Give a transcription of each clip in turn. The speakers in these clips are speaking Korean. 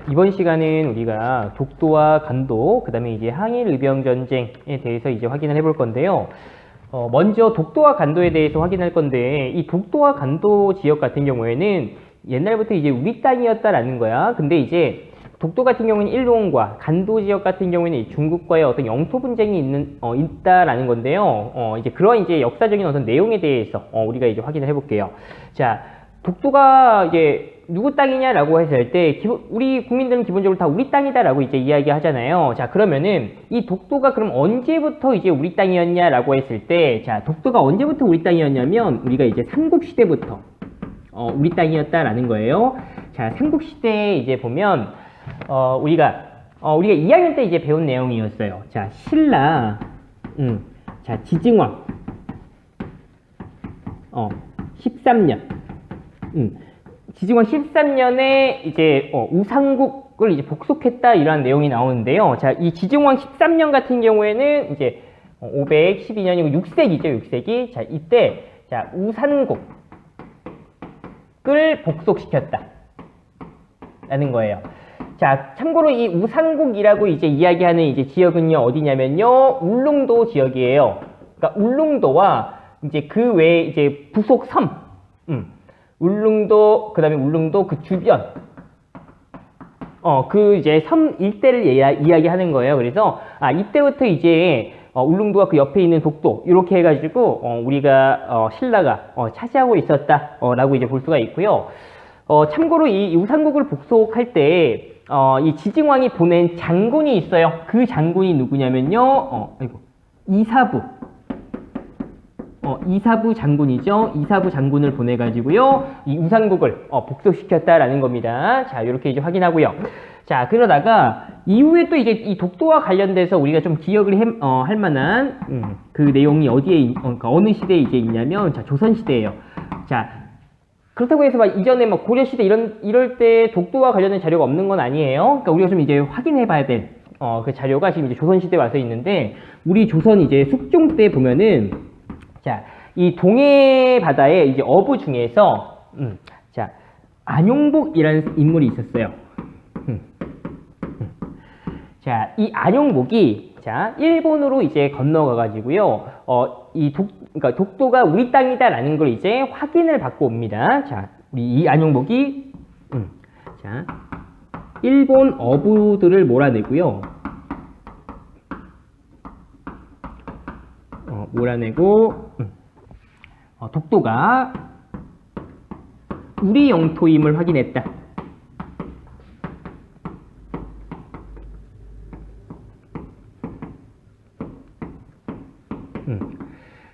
이번 시간은 우리가 독도와 간도, 그 다음에 이제 항일의병전쟁에 대해서 이제 확인을 해볼 건데요. 먼저 독도와 간도에 대해서 확인할 건데, 이 독도와 간도 지역 같은 경우에는 옛날부터 이제 우리 땅이었다라는 거야. 근데 이제 독도 같은 경우는 일본과 간도 지역 같은 경우에는 중국과의 어떤 영토 분쟁이 있다라는 건데요. 이제 그런 이제 역사적인 어떤 내용에 대해서 우리가 이제 확인을 해볼게요. 자, 독도가 이제 누구 땅이냐라고 했을 때 우리 국민들은 기본적으로 다 우리 땅이다라고 이제 이야기하잖아요. 자, 그러면은 이 독도가 그럼 언제부터 이제 우리 땅이었냐라고 했을 때, 자, 독도가 언제부터 우리 땅이었냐면 우리가 이제 삼국시대부터 우리 땅이었다라는 거예요. 자, 삼국시대에 이제 보면 우리가 2학년 때 이제 배운 내용이었어요. 자, 신라, 자, 지증왕, 13년, 지증왕 13년에 이제 우상국을 이제 복속했다 이런 내용이 나오는데요. 자, 이 지증왕 13년 같은 경우에는 이제 512년이고 6세기죠, 6세기. 자, 이때 자, 우산국을 복속시켰다 라는 거예요. 자, 참고로 이 우산국이라고 이제 이야기하는 이제 지역은요, 어디냐면요, 울릉도 지역이에요. 그러니까 울릉도와 이제 그 외에 이제 부속 섬, 울릉도, 그 다음에 울릉도 그 주변, 그 이제 섬 일대를 이야기하는 거예요. 그래서, 이때부터 이제, 울릉도와 그 옆에 있는 독도, 이렇게 해가지고, 우리가, 신라가, 차지하고 있었다, 라고 이제 볼 수가 있고요. 참고로 이 우산국을 복속할 때, 이 지증왕이 보낸 장군이 있어요. 그 장군이 누구냐면요, 이사부. 이사부 장군이죠. 이사부 장군을 보내가지고요, 이 우산국을 복속시켰다라는 겁니다. 자, 이렇게 이제 확인하고요. 자, 그러다가 이후에 또 이제 이 독도와 관련돼서 우리가 좀 기억을 할 만한 그 내용이 어디에 그러니까 어느 시대에 이제 있냐면, 자, 조선 시대예요. 자, 그렇다고 해서 막 이전에 막 고려 시대 이럴 때 독도와 관련된 자료가 없는 건 아니에요. 그러니까 우리가 좀 이제 확인해봐야 될 그 자료가 지금 이제 조선 시대에 와서 있는데, 우리 조선 이제 숙종 때 보면은, 자, 이 동해 바다에 이제 어부 중에서, 자, 안용복이라는 인물이 있었어요. 자, 이 안용복이, 자, 일본으로 이제 건너가가지고요, 그러니까 독도가 우리 땅이다라는 걸 이제 확인을 받고 옵니다. 자, 우리 이 안용복이, 자, 일본 어부들을 몰아내고요, 몰아내고, 독도가 우리 영토임을 확인했다.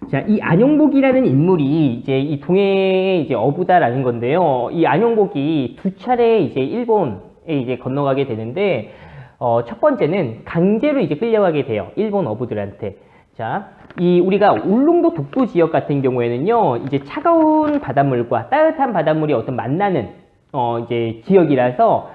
자, 이 안용복이라는 인물이 이제 이 동해의 이제 어부다라는 건데요. 이 안용복이 두 차례 이제 일본에 이제 건너가게 되는데, 첫 번째는 강제로 이제 끌려가게 돼요. 일본 어부들한테. 자, 우리가 울릉도 독도 지역 같은 경우에는요, 이제 차가운 바닷물과 따뜻한 바닷물이 만나는, 이제 지역이라서,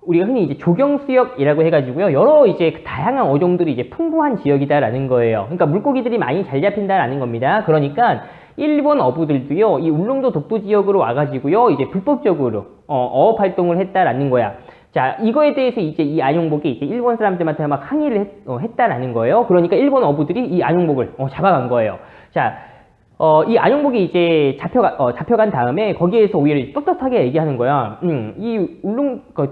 우리가 흔히 이제 조경수역이라고 해가지고요, 여러 이제 다양한 어종들이 이제 풍부한 지역이다라는 거예요. 그러니까 물고기들이 많이 잘 잡힌다라는 겁니다. 그러니까 일본 어부들도요, 이 울릉도 독도 지역으로 와가지고요, 이제 불법적으로 어업 활동을 했다라는 거야. 자, 이거에 대해서 이제 이 안용복이 이제 일본 사람들한테 막 항의를 했다라는 거예요. 그러니까 일본 어부들이 이 안용복을 잡아간 거예요. 자, 이 안용복이 이제 잡혀간 다음에 거기에서 오히려 떳떳하게 얘기하는 거야.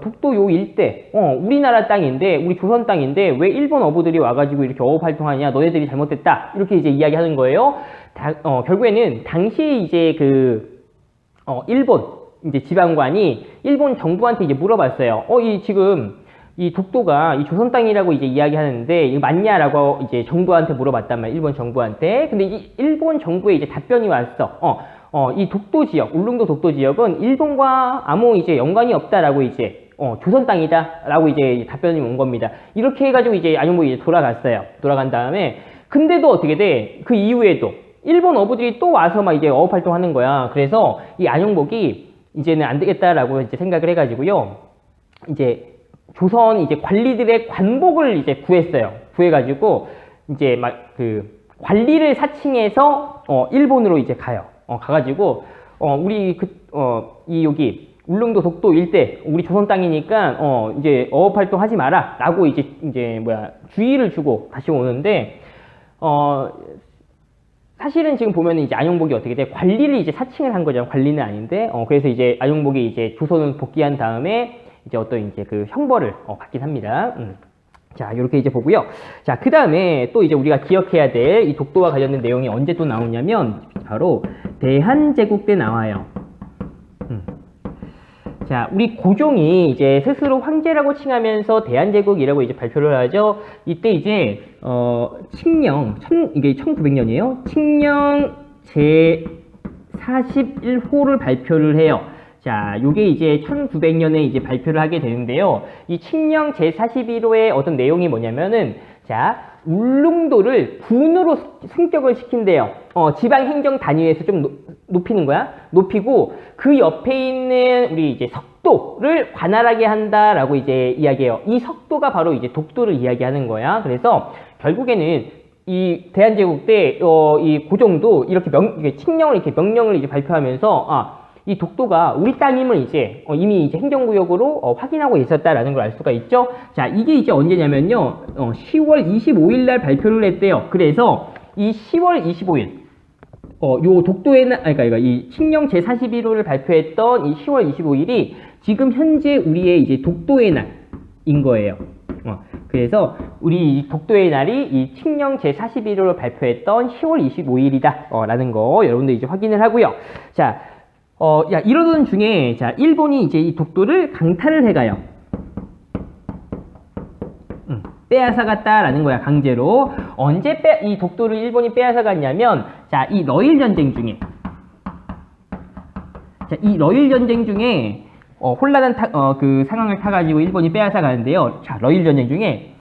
독도 요 일대, 우리나라 땅인데, 우리 조선 땅인데, 왜 일본 어부들이 와가지고 이렇게 어업 활동하냐, 너네들이 잘못됐다. 이렇게 이제 이야기하는 거예요. 결국에는 당시 이제 일본, 이제 지방관이 일본 정부한테 이제 물어봤어요. 지금 이 독도가 이 조선 땅이라고 이제 이야기하는데 이거 맞냐라고 이제 정부한테 물어봤단 말이야. 일본 정부한테. 근데 이 일본 정부에 이제 답변이 왔어. 이 독도 지역, 울릉도 독도 지역은 일본과 아무 이제 연관이 없다라고 이제 조선 땅이다라고 이제 답변이 온 겁니다. 이렇게 해가지고 이제 안용복이 이제 돌아갔어요. 돌아간 다음에 근데도 어떻게 돼? 그 이후에도 일본 어부들이 또 와서 막 이제 어업 활동하는 거야. 그래서 이 안용복이 이제는 안 되겠다라고 이제 생각을 해가지고요, 이제 조선 이제 관리들의 관복을 이제 구했어요. 구해가지고 이제 막 관리를 사칭해서 일본으로 이제 가요. 가가지고 우리 여기 울릉도 독도 일대 우리 조선 땅이니까 이제 어업 활동하지 마라 라고 이제 주의를 주고 다시 오는데 사실은 지금 보면은 이제 안용복이 어떻게 돼? 관리를 이제 사칭을 한 거잖아. 관리는 아닌데 그래서 이제 안용복이 이제 조선을 복귀한 다음에 이제 어떤 이제 그 형벌을 받긴 합니다. 자, 이렇게 이제 보고요. 자, 그 다음에 또 이제 우리가 기억해야 될 이 독도와 관련된 내용이 언제 또 나오냐면 바로 대한제국 때 나와요. 자, 우리 고종이 이제 스스로 황제라고 칭하면서 대한제국이라고 이제 발표를 하죠. 이때 이제 칙령 이게 1900년이에요. 칙령 제 41호를 발표를 해요. 자, 요게 이제 1900년에 이제 발표를 하게 되는데요. 이 칙령 제 41호의 어떤 내용이 뭐냐면은 자, 울릉도를 군으로 승격을 시킨대요. 지방 행정 단위에서 좀 높이는 거야. 높이고 그 옆에 있는 우리 이제 석도를 관할하게 한다라고 이제 이야기해요. 이 석도가 바로 이제 독도를 이야기하는 거야. 그래서 결국에는 이 대한제국 때 이 고종도 이렇게 칙령을 이렇게 명령을 이제 발표하면서 이 독도가 우리 땅임을 이제 이미 이제 행정구역으로 확인하고 있었다라는 걸 알 수가 있죠. 자, 이게 이제 언제냐면요. 10월 25일 날 발표를 했대요. 그래서 이 10월 25일 요 독도의 날, 그러니까 이 칙령 제41호를 발표했던 이 10월 25일이 지금 현재 우리의 이제 독도의 날인 거예요. 그래서 우리 이 독도의 날이 이 칙령 제41호를 발표했던 10월 25일이다 라는 거 여러분들 이제 확인을 하고요. 자, 이러던 중에, 자, 일본이 이제 이 독도를 강탈을 해가요. 빼앗아갔다라는 거야, 강제로. 언제 이 독도를 일본이 빼앗아갔냐면, 자, 이 러일 전쟁 중에. 자, 이 러일 전쟁 중에, 혼란한 그 상황을 타가지고 일본이 빼앗아가는데요. 자, 러일 전쟁 중에,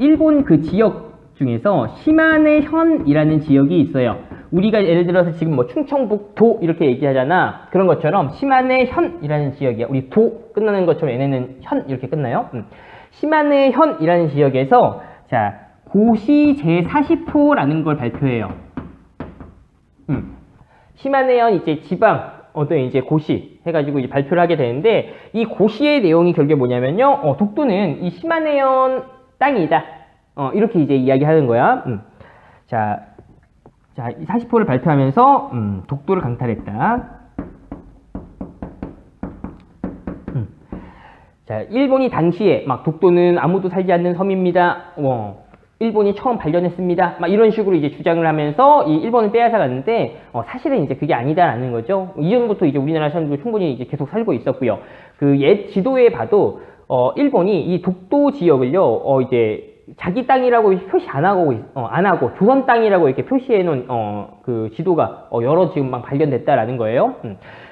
일본 그 지역 중에서 시마네 현이라는 지역이 있어요. 우리가 예를 들어서 지금 뭐 충청북도 이렇게 얘기하잖아. 그런 것처럼 시마네 현이라는 지역이야. 우리 도 끝나는 것처럼 얘네는 현 이렇게 끝나요. 시마네 현이라는 지역에서 자, 고시 제40호라는 걸 발표해요. 시마네 현 이제 지방 어떤 이제 고시 해가지고 이제 발표를 하게 되는데 이 고시의 내용이 결국에 뭐냐면요. 독도는 이 시마네 현 땅이다. 이렇게 이제 이야기하는 거야. 자, 40호를 발표하면서 독도를 강탈했다. 자, 일본이 당시에 막 독도는 아무도 살지 않는 섬입니다. 일본이 처음 발견했습니다. 막 이런 식으로 이제 주장을 하면서 이 일본을 빼앗아 갔는데 사실은 이제 그게 아니다라는 거죠. 이전부터 이제 우리나라 사람들도 충분히 이제 계속 살고 있었고요. 그 옛 지도에 봐도 일본이 이 독도 지역을요 이제 자기 땅이라고 표시 안 하고 조선 땅이라고 이렇게 표시해 놓은 그 지도가 여러 지금 막 발견됐다라는 거예요.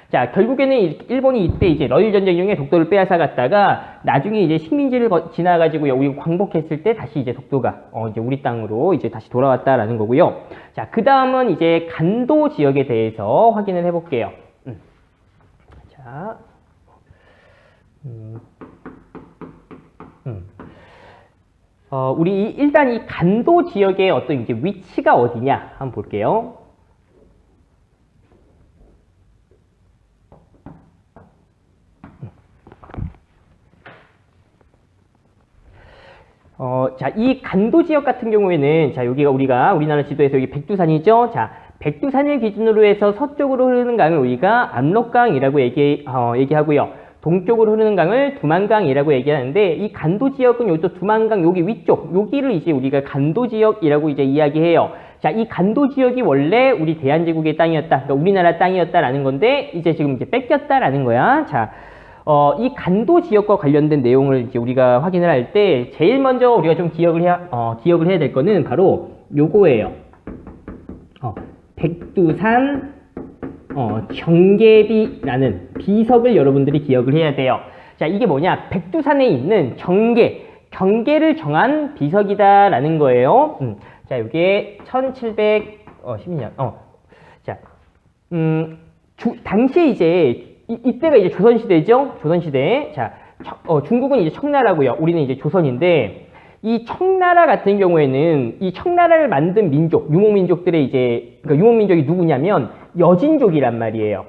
자, 결국에는 일본이 이때 이제 러일 전쟁 중에 독도를 빼앗아 갔다가 나중에 이제 식민지를 지나가지고 여기 광복했을 때 다시 이제 독도가 이제 우리 땅으로 이제 다시 돌아왔다라는 거고요. 자, 그 다음은 이제 간도 지역에 대해서 확인을 해볼게요. 자, 우리 일단 이 간도 지역의 어떤 이제 위치가 어디냐 한번 볼게요. 자, 이 간도 지역 같은 경우에는 자, 여기가 우리나라 지도에서 여기 백두산이죠. 자, 백두산을 기준으로 해서 서쪽으로 흐르는 강을 우리가 압록강이라고 얘기하고요. 동쪽으로 흐르는 강을 두만강이라고 얘기하는데 이 간도 지역은 여기 또 두만강 여기 위쪽 여기를 이제 우리가 간도 지역이라고 이제 이야기해요. 자, 이 간도 지역이 원래 우리 대한제국의 땅이었다. 그러니까 우리나라 땅이었다라는 건데 이제 지금 이제 뺏겼다라는 거야. 자, 이 간도 지역과 관련된 내용을 이제 우리가 확인을 할 때 제일 먼저 우리가 좀 기억을 해야 될 거는 바로 요거예요. 백두산 정계비라는 비석을 여러분들이 기억을 해야 돼요. 자, 이게 뭐냐? 백두산에 있는 경계를 정한 비석이다라는 거예요. 자, 이게 1712년. 자, 당시에 이제 이때가 이제 조선시대죠. 조선시대. 자, 중국은 이제 청나라고요. 우리는 이제 조선인데 이 청나라 같은 경우에는 이 청나라를 만든 민족, 유목민족들의 이제 그러니까 유목민족이 누구냐면 여진족이란 말이에요.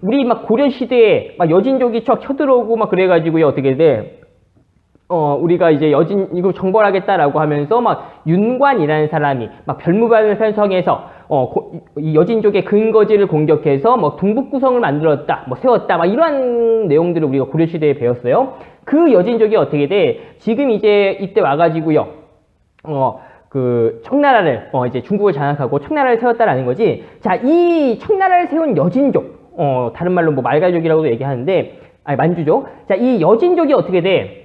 우리 막 고려시대에 막 여진족이 쳐 쳐들어오고 막 그래가지고요, 어떻게 돼? 우리가 이제 이거 정벌하겠다라고 하면서 막 윤관이라는 사람이 막 별무반을 편성해서 이 여진족의 근거지를 공격해서 뭐 동북구성을 만들었다, 뭐 세웠다, 막 이러한 내용들을 우리가 고려시대에 배웠어요. 그 여진족이 어떻게 돼? 지금 이제 이때 와가지고요, 그 청나라를 이제 중국을 장악하고 청나라를 세웠다라는 거지. 자, 이 청나라를 세운 여진족, 다른 말로 뭐 말갈족이라고도 얘기하는데, 아니 만주족. 자, 이 여진족이 어떻게 돼?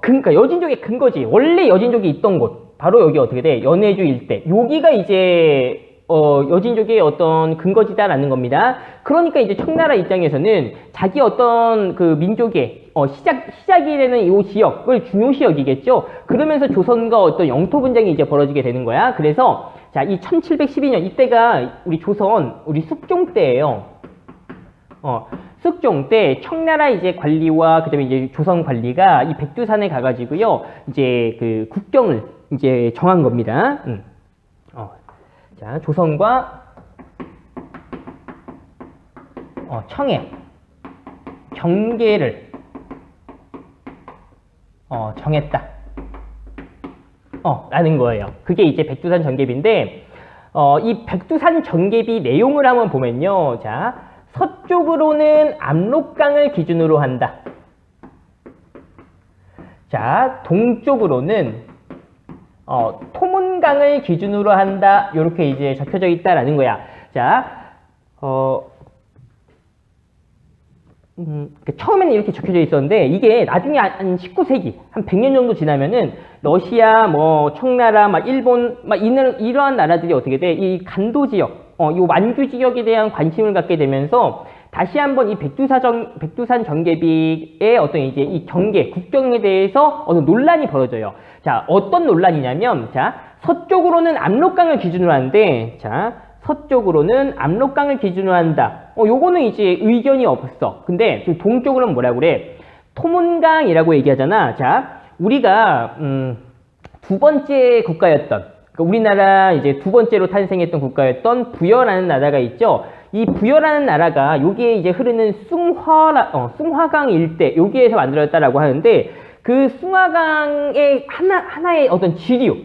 그러니까 여진족의 근거지. 원래 여진족이 있던 곳, 바로 여기 어떻게 돼? 연해주 일대. 여기가 이제 여진족의 어떤 근거지다라는 겁니다. 그러니까 이제 청나라 입장에서는 자기 어떤 그 민족의 시작이 되는 이 지역을 중요시 여기겠죠. 그러면서 조선과 어떤 영토 분쟁이 이제 벌어지게 되는 거야. 그래서 자, 이 1712년 이때가 우리 조선, 우리 숙종 때예요. 숙종 때 청나라 이제 관리와 그다음에 이제 조선 관리가 이 백두산에 가가지고요, 이제 그 국경을 이제 정한 겁니다. 자, 조선과 청해 경계를 정했다. 라는 거예요. 그게 이제 백두산 전개비인데, 이 백두산 전개비 내용을 한번 보면요. 자, 서쪽으로는 압록강을 기준으로 한다. 자, 동쪽으로는 토문강을 기준으로 한다. 이렇게 이제 적혀져 있다라는 거야. 자, 처음에는 이렇게 적혀져 있었는데, 이게 나중에 한 19세기, 한 100년 정도 지나면은, 러시아, 뭐, 청나라, 막, 일본, 막, 이러한 나라들이 어떻게 돼? 이 간도 지역, 이 완주 지역에 대한 관심을 갖게 되면서, 다시 한번 이 백두산 전개비의 어떤 이제 이 경계, 국경에 대해서 어떤 논란이 벌어져요. 자, 어떤 논란이냐면, 자, 서쪽으로는 압록강을 기준으로 하는데, 자, 서쪽으로는 압록강을 기준으로 한다. 요거는 이제 의견이 없어. 근데 동쪽으로는 뭐라고 그래? 토문강이라고 얘기하잖아. 자, 우리가 두 번째 국가였던, 그러니까 우리나라 이제 두 번째로 탄생했던 국가였던 부여라는 나라가 있죠. 이 부여라는 나라가 여기에 이제 흐르는 숭화강 일대, 여기에서 만들어졌다라고 하는데, 그 숭화강의 하나의 어떤 지류,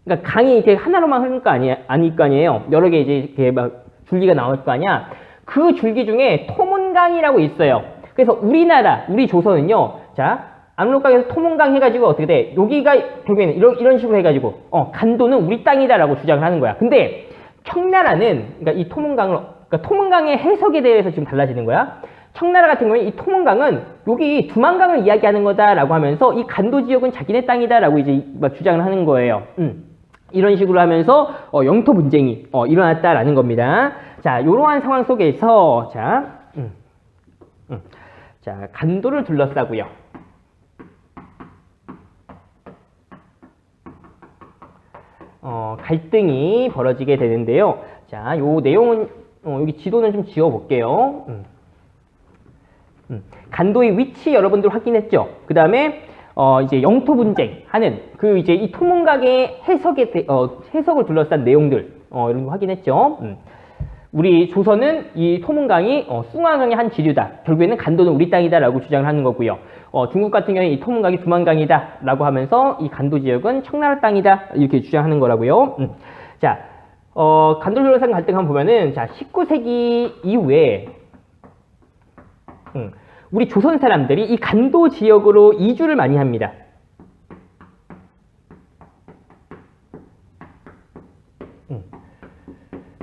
그러니까 강이 이렇게 하나로만 흐르는 거 아닐 거 아니에요. 여러 개 이제 이렇게 막 줄기가 나올 거 아니야. 그 줄기 중에 토문강이라고 있어요. 그래서 우리 조선은요, 자, 압록강에서 토문강 해가지고 어떻게 돼? 여기가 결국에는 이런 식으로 해가지고, 간도는 우리 땅이다라고 주장을 하는 거야. 근데 청나라는, 그러니까 이 그러니까 토문강의 해석에 대해서 지금 달라지는 거야. 청나라 같은 경우에 이 토문강은 여기 두만강을 이야기하는 거다라고 하면서 이 간도 지역은 자기네 땅이다라고 이제 막 주장을 하는 거예요. 이런 식으로 하면서 영토 분쟁이 일어났다라는 겁니다. 자, 이러한 상황 속에서 자, 간도를 둘러싸고요. 갈등이 벌어지게 되는데요. 자, 요 내용은 여기 지도는 좀 지워 볼게요. 간도의 위치 여러분들 확인했죠? 그 다음에 이제 영토 분쟁 하는 그 이제 이 토문강의 해석을 둘러싼 내용들 이런 거 확인했죠? 우리 조선은 이 토문강이 숭화강의 한 지류다. 결국에는 간도는 우리 땅이다라고 주장을 하는 거고요. 중국 같은 경우에 이 토문강이 두만강이다라고 하면서 이 간도 지역은 청나라 땅이다 이렇게 주장하는 거라고요. 자, 간도 둘러싼 갈등 한번 보면은 자 19세기 이후에 우리 조선 사람들이 이 간도 지역으로 이주를 많이 합니다.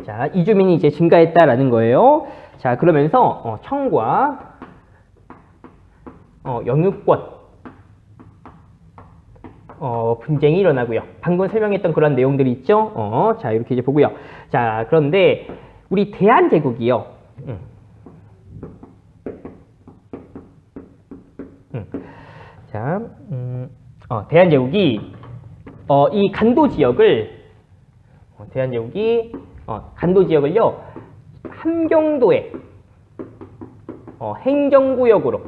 자, 이주민이 이제 증가했다라는 거예요. 자, 그러면서 청과 영유권 분쟁이 일어나고요. 방금 설명했던 그런 내용들이 있죠. 자, 이렇게 이제 보고요. 자, 그런데 우리 대한제국이요. 자, 대한제국이 이 간도 지역을 간도 지역을요 함경도의 행정구역으로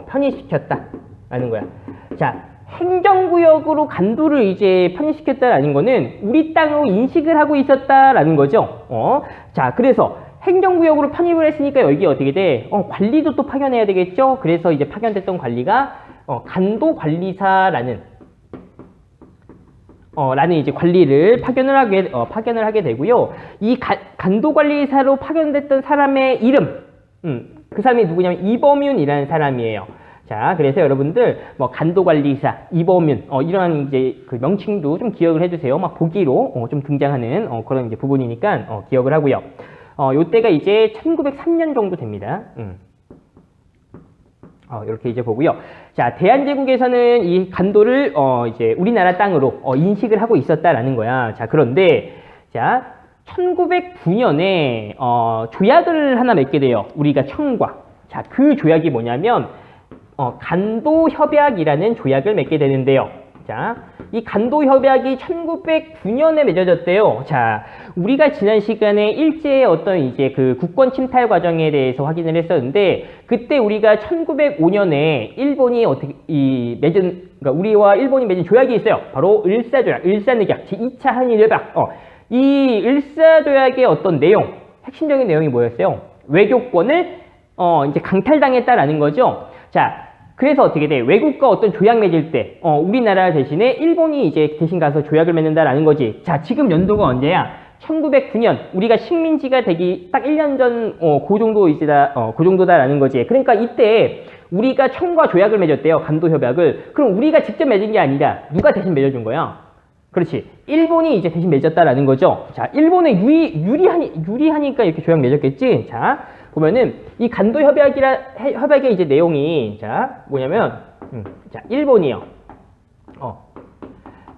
편입시켰다라는 거야. 자, 행정구역으로 간도를 이제 편입시켰다라는 거는 우리 땅으로 인식을 하고 있었다라는 거죠. 자, 그래서 행정구역으로 편입을 했으니까 여기 어떻게 돼? 관리도 또 파견해야 되겠죠? 그래서 이제 파견됐던 관리가 간도관리사라는 라는 이제 관리를 파견을 하게 되고요. 이 간도관리사로 파견됐던 사람의 이름, 그 사람이 누구냐면 이범윤이라는 사람이에요. 자, 그래서 여러분들 뭐 간도관리사, 이범윤 이런 이제 그 명칭도 좀 기억을 해주세요. 막 보기로 좀 등장하는 그런 이제 부분이니까 기억을 하고요. 요때가 이제 1903년 정도 됩니다. 이렇게 이제 보고요. 자, 대한제국에서는 이 간도를 이제 우리나라 땅으로 인식을 하고 있었다라는 거야. 자, 그런데 자, 1909년에 조약을 하나 맺게 돼요. 우리가 청과. 자, 그 조약이 뭐냐면 간도협약이라는 조약을 맺게 되는데요. 자, 이 간도협약이 1909년에 맺어졌대요. 자, 우리가 지난 시간에 일제의 어떤 이제 그 국권 침탈 과정에 대해서 확인을 했었는데, 그때 우리가 1905년에 일본이 그러니까 우리와 일본이 맺은 조약이 있어요. 바로 을사조약, 을사늑약, 제2차 한일협약. 이 을사조약의 어떤 내용, 핵심적인 내용이 뭐였어요? 외교권을 이제 강탈당했다라는 거죠. 자, 그래서 어떻게 돼? 외국과 어떤 조약 맺을 때, 우리나라 대신에 일본이 이제 대신 가서 조약을 맺는다라는 거지. 자, 지금 연도가 언제야? 1909년. 우리가 식민지가 되기 딱 1년 전, 그 정도다라는 거지. 그러니까 이때 우리가 청과 조약을 맺었대요. 간도협약을. 그럼 우리가 직접 맺은 게 아니라 누가 대신 맺어준 거야? 그렇지. 일본이 이제 대신 맺었다라는 거죠. 자, 일본에 유리하니까 이렇게 조약 맺었겠지? 자, 보면은 이 간도 협약의 이제 내용이 자 뭐냐면 자 일본이요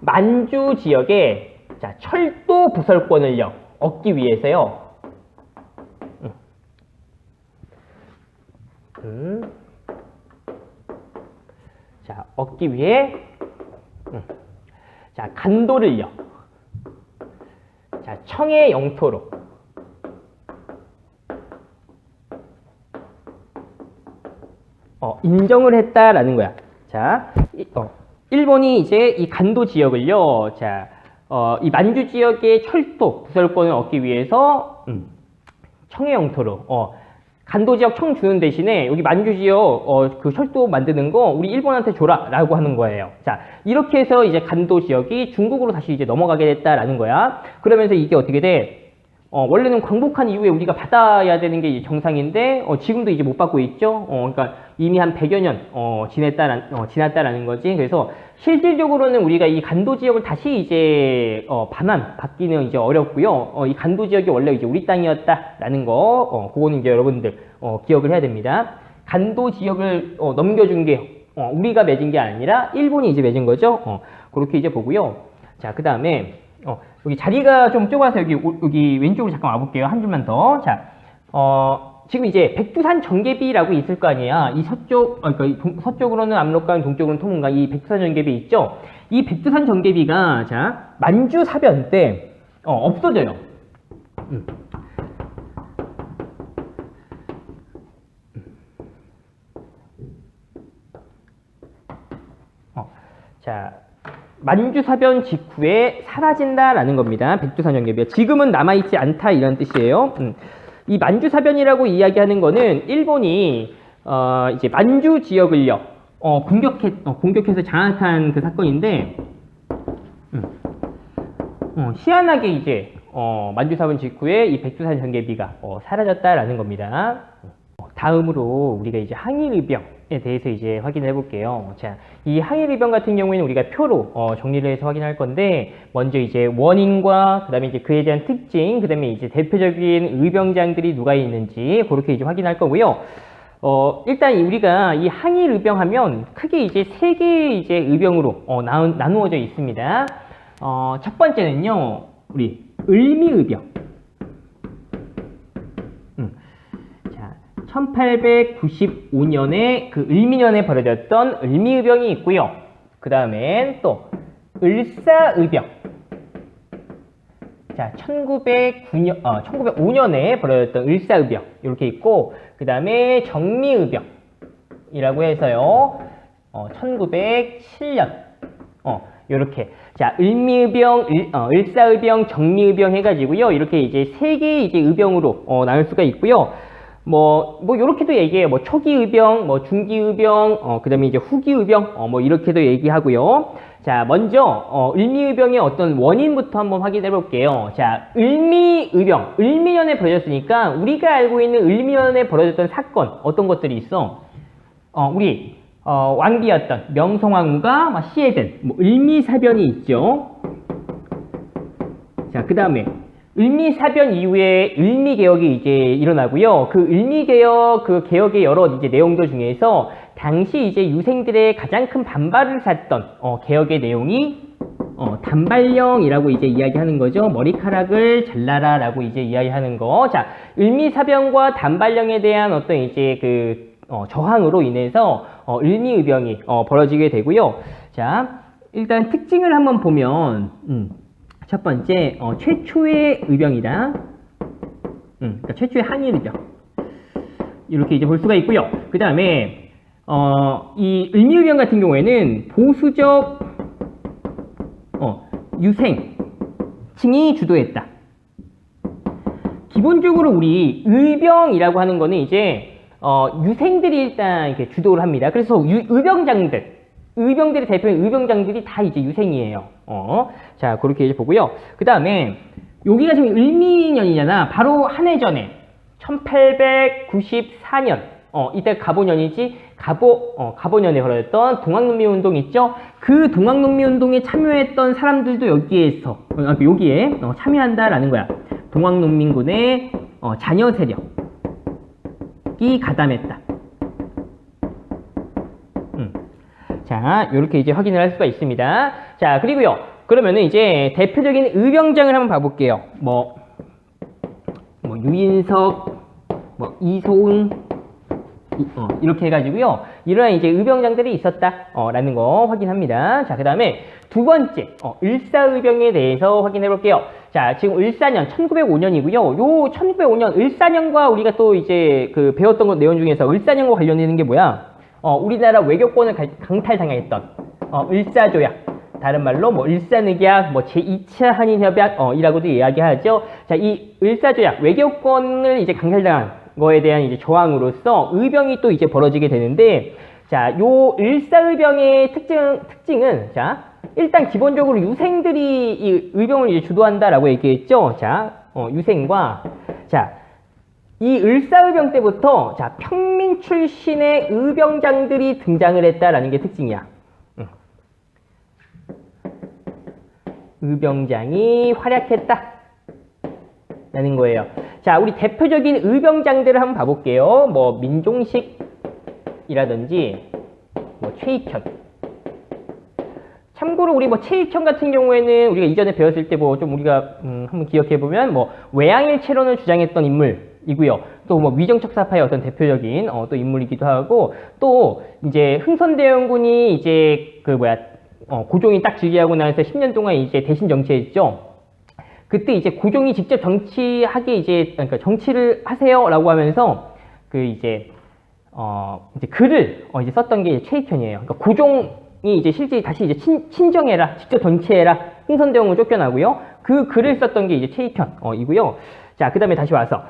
만주 지역에 자 철도 부설권을요 얻기 위해서요 자 얻기 위해 자 간도를요 자 청의 영토로 인정을 했다라는 거야. 자, 일본이 이제 이 간도 지역을요, 자, 이 만주 지역의 철도 부설권을 얻기 위해서, 청의 영토로, 간도 지역 청 주는 대신에 여기 만주 지역, 그 철도 만드는 거 우리 일본한테 줘라 라고 하는 거예요. 자, 이렇게 해서 이제 간도 지역이 중국으로 다시 이제 넘어가게 됐다라는 거야. 그러면서 이게 어떻게 돼? 원래는 광복한 이후에 우리가 받아야 되는 게 정상인데, 지금도 이제 못 받고 있죠. 그러니까 이미 한 100여 년, 지났다라는 거지. 그래서 실질적으로는 우리가 이 간도 지역을 다시 이제, 받기는 이제 어렵고요. 이 간도 지역이 원래 이제 우리 땅이었다라는 거, 그거는 이제 여러분들, 기억을 해야 됩니다. 간도 지역을, 넘겨준 게, 우리가 맺은 게 아니라 일본이 이제 맺은 거죠. 그렇게 이제 보고요. 자, 그 다음에, 여기 자리가 좀 좁아서 여기 왼쪽으로 잠깐 와볼게요. 한 줄만 더. 자, 지금 이제 백두산 정계비라고 있을 거 아니야. 이 그러니까 서쪽으로는 압록강, 동쪽으로는 토문강, 이 백두산 정계비 있죠? 이 백두산 정계비가, 자, 만주 사변 때, 없어져요. 자, 만주사변 직후에 사라진다라는 겁니다. 백두산 정계비가. 지금은 남아있지 않다 이런 뜻이에요. 이 만주사변이라고 이야기하는 거는 일본이 이제 만주 지역을요 공격해서 장악한 그 사건인데 희한하게 이제 만주사변 직후에 이 백두산 정계비가 사라졌다라는 겁니다. 다음으로 우리가 이제 항일의병에 대해서 이제 확인해 볼게요. 자, 이 항일의병 같은 경우에는 우리가 표로 정리를 해서 확인할 건데, 먼저 이제 원인과 그다음에 이제 그에 대한 특징, 그다음에 이제 대표적인 의병장들이 누가 있는지 그렇게 이제 확인할 거고요. 일단 우리가 이 항일의병 하면 크게 이제 세 개의 이제 의병으로 나누어져 있습니다. 첫 번째는요, 우리 을미의병. 1895년에 그 을미년에 벌어졌던 을미의병이 있고요. 그 다음엔 또 을사의병. 자, 1905년에 벌어졌던 을사의병 이렇게 있고, 그 다음에 정미의병이라고 해서요. 1907년. 요렇게. 자, 을미의병, 을사의병, 정미의병 해가지고요. 이렇게 이제 세 개의 이제 의병으로, 나눌 수가 있고요. 요렇게도 얘기해요. 초기의병, 중기의병, 그 다음에 이제 후기의병, 이렇게도 얘기하고요. 자, 먼저, 을미의병의 어떤 원인부터 한번 확인해 볼게요. 자, 을미의병, 을미년에 벌어졌으니까, 우리가 알고 있는 을미년에 벌어졌던 사건, 어떤 것들이 있어? 왕비였던 명성황후가 시해된, 을미사변이 있죠. 자, 그 다음에, 을미사변 이후에 을미개혁이 이제 일어나고요. 그 을미개혁, 그 개혁의 여러 이제 내용들 중에서 당시 이제 유생들의 가장 큰 반발을 샀던 개혁의 내용이 단발령이라고 이제 이야기하는 거죠. 머리카락을 잘라라라고 이제 이야기하는 거. 자, 을미사변과 단발령에 대한 어떤 이제 그 저항으로 인해서 을미의병이 벌어지게 되고요. 자, 일단 특징을 한번 보면 첫 번째, 최초의 의병이다. 그러니까 최초의 한일의병. 이렇게 이제 볼 수가 있고요. 그 다음에, 이 을미의병 같은 경우에는 보수적, 유생층이 주도했다. 기본적으로 우리 의병이라고 하는 거는 이제, 유생들이 일단 이렇게 주도를 합니다. 그래서 의병들의 대표인 의병장들이 다 이제 유생이에요. 자, 그렇게 이제 보고요. 그 다음에, 여기가 지금 을미년이잖아. 바로 한 해 전에, 1894년, 이때 갑오년이지, 갑오년에 벌어졌던 동학농민운동 있죠? 그 동학농민운동에 참여했던 사람들도 여기에 참여한다라는 거야. 동학농민군의 잔여 세력이 가담했다. 자, 요렇게 이제 확인을 할 수가 있습니다. 자, 그리고요. 그러면은 이제 대표적인 의병장을 한번 봐볼게요. 유인석, 이소은, 이렇게 해가지고요. 이러한 이제 의병장들이 있었다, 라는 거 확인합니다. 자, 그 다음에 두 번째, 을사의병에 대해서 확인해 볼게요. 자, 지금 을사년, 1905년이고요. 요 1905년 을사년과 우리가 또 이제 그 배웠던 것 내용 중에서 을사년과 관련되는 게 뭐야? 우리나라 외교권을 강탈당했던 을사조약, 다른 말로 을사늑약, 제2차 한일협약 이라고도 이야기하죠. 자, 이 을사조약 외교권을 이제 강탈당한 거에 대한 이제 저항으로서 의병이 또 이제 벌어지게 되는데, 자, 요 을사의병의 특징은 자, 일단 기본적으로 유생들이 이 의병을 이제 주도한다라고 얘기했죠. 자, 유생과 자. 이 을사의병 때부터 자, 평민 출신의 의병장들이 등장을 했다라는 게 특징이야. 의병장이 활약했다 라는 거예요. 자, 우리 대표적인 의병장들을 한번 봐볼게요. 민종식이라든지 최익현. 참고로 우리 최익현 같은 경우에는 우리가 이전에 배웠을 때 좀 우리가 한번 기억해보면 외양일체론을 주장했던 인물 이고요. 또 위정척사파의 어떤 대표적인 또 인물이기도 하고, 또 이제 흥선대원군이 이제 고종이 딱 즉위하고 나서 10년 동안 이제 대신 정치했죠. 그때 이제 고종이 직접 그러니까 정치를 하세요라고 하면서 이제 글을 이제 썼던 게 최익현이에요. 그러니까 고종이 이제 실제 다시 이제 친정해라, 직접 정치해라, 흥선대원군 쫓겨나고요. 그 글을 썼던 게 이제 최익현이고요. 자, 그 다음에 다시 와서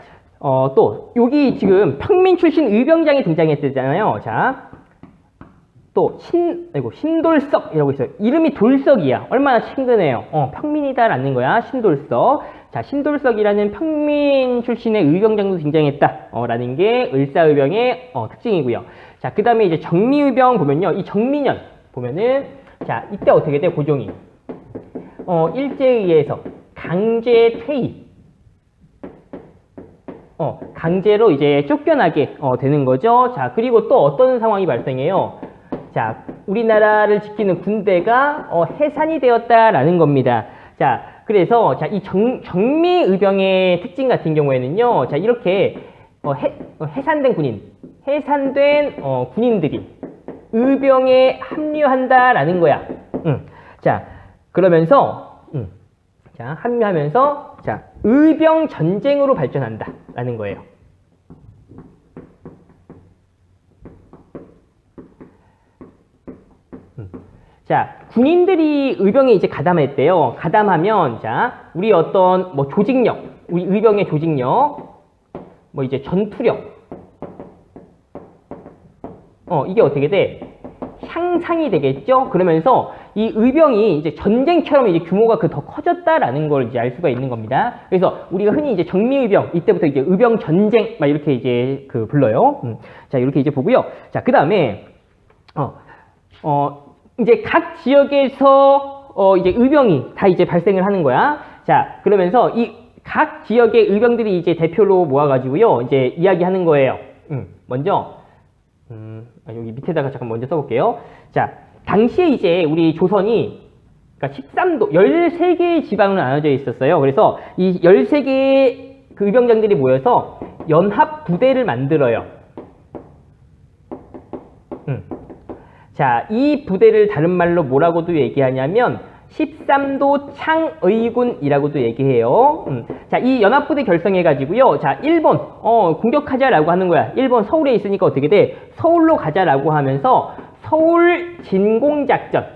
또 여기 지금 평민 출신 의병장이 등장했잖아요. 자, 또 신돌석이라고 있어요. 이름이 돌석이야. 얼마나 친근해요. 평민이다라는 거야. 신돌석. 자, 신돌석이라는 평민 출신의 의병장도 등장했다. 라는 게 을사의병의 특징이고요. 자, 그 다음에 이제 정미의병 보면요. 이 정미년 보면은 자, 이때 어떻게 돼? 고종이 일제에 의해서 강제 퇴위. 강제로 이제 쫓겨나게 되는 거죠. 자, 그리고 또 어떤 상황이 발생해요? 자, 우리나라를 지키는 군대가 해산이 되었다라는 겁니다. 자, 그래서 자, 이 정미의병의 특징 같은 경우에는요. 자, 이렇게 해산된 군인들이 의병에 합류한다라는 거야. 자, 그러면서 자, 합류하면서 자, 의병 전쟁으로 발전한다라는 거예요. 자, 군인들이 의병에 이제 가담했대요. 가담하면, 자, 우리 어떤 뭐 조직력, 우리 의병의 조직력, 뭐 이제 전투력, 이게 어떻게 돼? 향상이 되겠죠? 그러면서 이 의병이 이제 전쟁처럼 이제 규모가 더 커졌다라는 걸 이제 알 수가 있는 겁니다. 그래서 우리가 흔히 이제 정미의병, 이때부터 이제 의병 전쟁, 막 이렇게 이제 불러요. 자, 이렇게 이제 보고요. 자, 그 다음에, 이제 각 지역에서, 이제 의병이 다 이제 발생을 하는 거야. 자, 그러면서 이 각 지역의 의병들이 이제 대표로 모아가지고요. 이제 이야기하는 거예요. 먼저, 여기 밑에다가 잠깐 먼저 써볼게요. 자, 당시에 이제 우리 조선이, 그러니까 13도, 13개의 지방으로 나눠져 있었어요. 그래서 이 13개의 그 의병장들이 모여서 연합 부대를 만들어요. 자, 이 부대를 다른 말로 뭐라고도 얘기하냐면 13도 창의군이라고도 얘기해요. 자, 이 연합부대 결성해가지고요. 자, 일본, 공격하자라고 하는 거야. 일본 서울에 있으니까 어떻게 돼? 서울로 가자라고 하면서 서울 진공작전을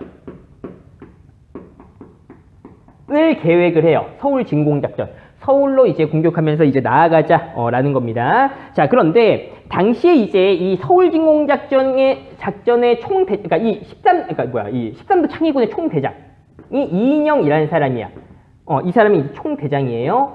계획을 해요. 서울 진공작전. 서울로 이제 공격하면서 이제 나아가자라는 겁니다. 자, 그런데 당시에 이제 이 서울 진공작전의 그러니까 이 13도 창의군의 총대장. 이 이인영이라는 사람이야. 이 사람이 총대장이에요.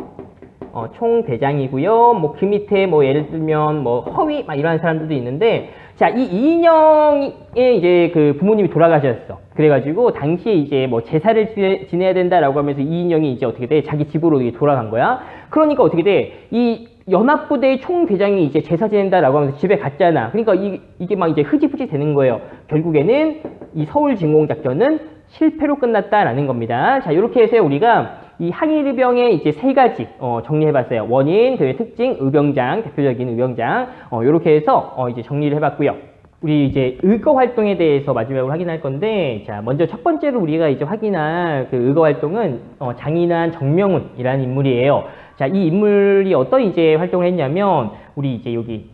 총대장이고요. 뭐 그 밑에 뭐 예를 들면 뭐 허위 막 이런 사람들도 있는데, 자, 이 이인영의 이제 그 부모님이 돌아가셨어. 그래가지고 당시에 이제 뭐 제사를 지내야 된다라고 하면서 이인영이 이제 어떻게 돼? 자기 집으로 돌아간 거야. 그러니까 어떻게 돼? 이 연합부대의 총대장이 이제 제사 지낸다라고 하면서 집에 갔잖아. 그러니까 이게 막 이제 흐지부지 되는 거예요. 결국에는 이 서울 진공작전은 실패로 끝났다라는 겁니다. 자, 이렇게 해서 우리가 이 항일의병의 이제 3가지 정리해봤어요. 원인, 그의 특징, 의병장, 대표적인 의병장. 이렇게 해서 이제 정리를 해봤고요. 우리 이제 의거 활동에 대해서 마지막으로 확인할 건데, 자, 먼저 첫 번째로 우리가 이제 확인할 그 의거 활동은 장인환 정명훈이라는 인물이에요. 자, 이 인물이 어떤 이제 활동을 했냐면, 우리 이제 여기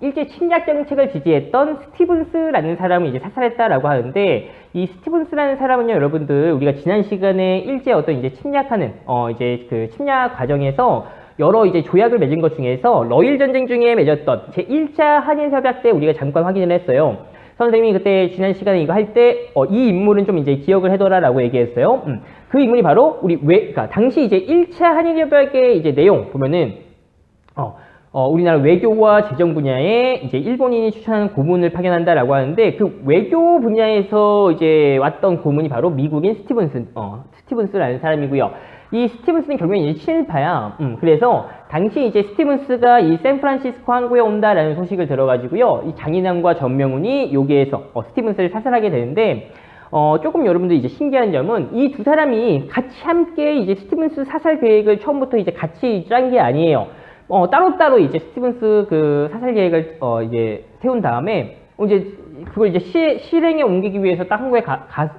일제 침략 정책을 지지했던 스티븐스라는 사람을 이제 사살했다라고 하는데, 이 스티븐스라는 사람은요, 여러분들 우리가 지난 시간에 일제 어떤 이제 침략하는 이제 그 침략 과정에서 여러 이제 조약을 맺은 것 중에서 러일 전쟁 중에 맺었던 제1차 한일 협약 때 우리가 잠깐 확인을 했어요. 선생님이 그때 지난 시간에 이거 할 때 이 인물은 좀 이제 기억을 해둬라라고 얘기했어요. 그 인물이 바로 그러니까 당시 이제 1차 한일 협약의 이제 내용 보면은 우리나라 외교와 재정 분야에 이제 일본인이 추천하는 고문을 파견한다라고 하는데, 그 외교 분야에서 이제 왔던 고문이 바로 미국인 스티븐스라는 사람이고요. 이 스티븐스는 결국엔 이제 친일파야. 그래서 당시 이제 스티븐스가 이 샌프란시스코 항구에 온다라는 소식을 들어가지고요. 이 장인환과 전명훈이 여기에서 스티븐스를 사살하게 되는데, 조금 여러분들 이제 신기한 점은 이 두 사람이 같이 함께 이제 스티븐스 사살 계획을 처음부터 이제 같이 짠 게 아니에요. 따로따로 이제 스티븐스 그 사살 계획을 이제 세운 다음에 이제 그걸 이제 실행에 옮기기 위해서 딱 한국에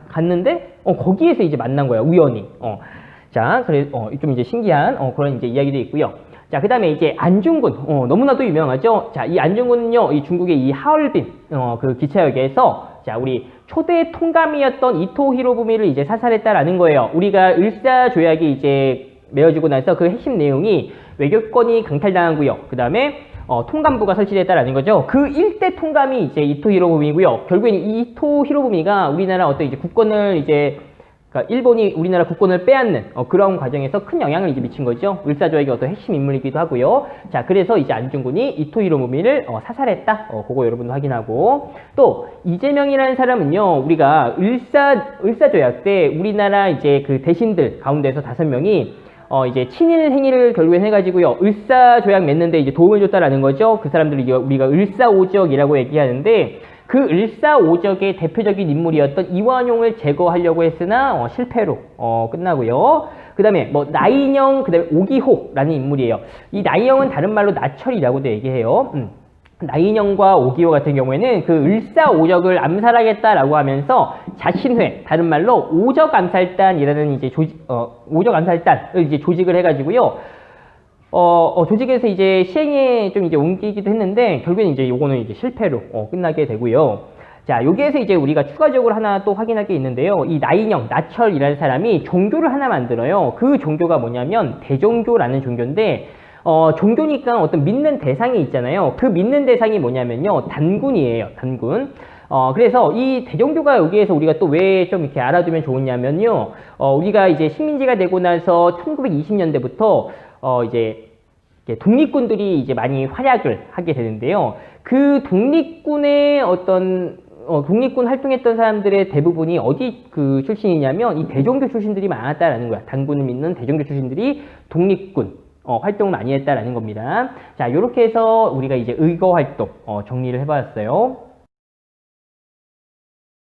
갔는데 거기에서 이제 만난 거야, 우연히. 자, 그래 좀 이제 신기한 그런 이제 이야기도 있고요. 자, 그다음에 이제 안중근 너무나도 유명하죠. 자, 이 안중근은요, 이 중국의 이 하얼빈 그 기차역에서 자, 우리 초대 통감이었던 이토 히로부미를 이제 사살했다라는 거예요. 우리가 을사 조약이 이제 맺어지고 나서 그 핵심 내용이 외교권이 강탈당하고요. 그 다음에 통감부가 설치됐다라는 거죠. 그 일대 통감이 이제 이토 히로부미고요. 결국엔 이 이토 히로부미가 우리나라 어떤 이제 국권을 이제 그러니까 일본이 우리나라 국권을 빼앗는 그런 과정에서 큰 영향을 이제 미친 거죠. 을사조약의 어떤 핵심 인물이기도 하고요. 자, 그래서 이제 안중근이 이토 히로부미를 사살했다. 그거 여러분도 확인하고, 또 이재명이라는 사람은요, 우리가 을사조약 때 우리나라 이제 그 대신들 가운데서 5명이 이제 친일 행위를 결국엔 해가지고요, 을사조약 맺는데 이제 도움을 줬다라는 거죠. 그 사람들이 우리가 을사오적이라고 얘기하는데, 그 을사오적의 대표적인 인물이었던 이완용을 제거하려고 했으나 실패로 끝나고요. 그 다음에 뭐 나인영, 그 다음에 오기호라는 인물이에요. 이 나인영은 다른 말로 나철이라고도 얘기해요. 나인영과 오기호 같은 경우에는 그 을사오적을 암살하겠다라고 하면서 자신회, 다른 말로 오적암살단이라는 이제 오적암살단을 이제 조직을 해가지고요. 조직에서 이제 시행에 좀 이제 옮기기도 했는데, 결국엔 이제 요거는 이제 실패로 끝나게 되고요. 자, 여기에서 이제 우리가 추가적으로 하나 또 확인할 게 있는데요. 이 나인형, 나철이라는 사람이 종교를 하나 만들어요. 그 종교가 뭐냐면 대종교라는 종교인데, 종교니까 어떤 믿는 대상이 있잖아요. 그 믿는 대상이 뭐냐면요. 단군이에요. 단군. 그래서 이 대종교가 여기에서 우리가 또 왜 좀 이렇게 알아두면 좋으냐면요. 우리가 이제 식민지가 되고 나서 1920년대부터, 이제 독립군들이 이제 많이 활약을 하게 되는데요. 그 독립군의 독립군 활동했던 사람들의 대부분이 어디 그 출신이냐면 이 대종교 출신들이 많았다라는 거야. 단군을 믿는 대종교 출신들이 독립군 활동을 많이 했다라는 겁니다. 자, 이렇게 해서 우리가 이제 의거 활동 정리를 해봤어요.